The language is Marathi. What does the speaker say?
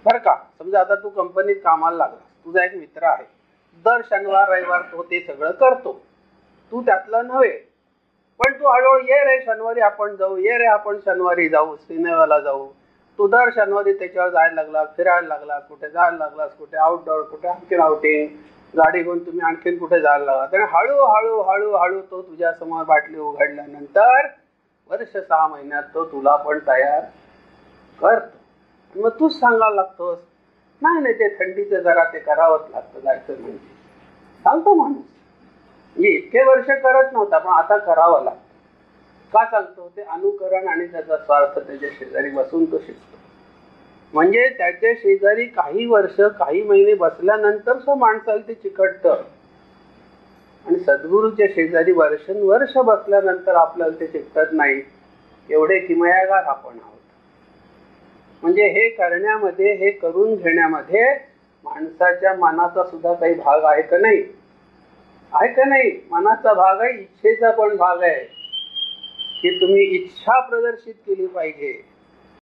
बरं का. समजा आता तू कंपनीत कामाला लागला, तुझा एक मित्र आहे, दर शनिवार रविवार तो ते सगळं करतो, तू त्यातला नव्हे, पण तू हळूहळू ये रे शनिवारी आपण जाऊ, ये रे आपण शनिवारी जाऊ, सिनेमाला जाऊ. तू दर शनिवारी त्याच्यावर जायला लागला, फिरायला लागला, कुठे जायला लागलास, कुठे आउटडोर, कुठे आणखीन आउटिंग, गाडी घेऊन तुम्ही आणखीन कुठे जायला लागला. तर हळूहळू हळूहळू तो तुझ्या समोर बाटली उघडल्यानंतर वर्ष 6 महिन्यात तो तुला पण तयार करतो. मग तूच सांगायला लागतोस, नाही नाही ते थंडीचं जरा ते करावंच लागतं, जायचं म्हणजे सांगतो माणूस. इतके वर्ष करत नव्हता पण आता करावं लागतं. का सांगतो? ते अनुकरण आणि त्याचा स्वार्थ त्याच्या शेजारी बसून तो शिकतो. म्हणजे त्याच्या शेजारी काही वर्ष काही महिने बसल्यानंतर तो माणसाला ते चिकटतं, आणि सद्गुरूच्या शेजारी वर्षानुवर्ष बसल्यानंतर आपल्याला ते चिकटत नाही. एवढे किमयागार आपण आहोत. म्हणजे हे करण्यामध्ये, हे करून घेण्यामध्ये माणसाच्या मनाचा सुद्धा काही भाग आहे का नाही? आहे का नाही? मनाचा भाग आहे, इच्छेचा पण भाग आहे की तुम्ही इच्छा प्रदर्शित केली पाहिजे.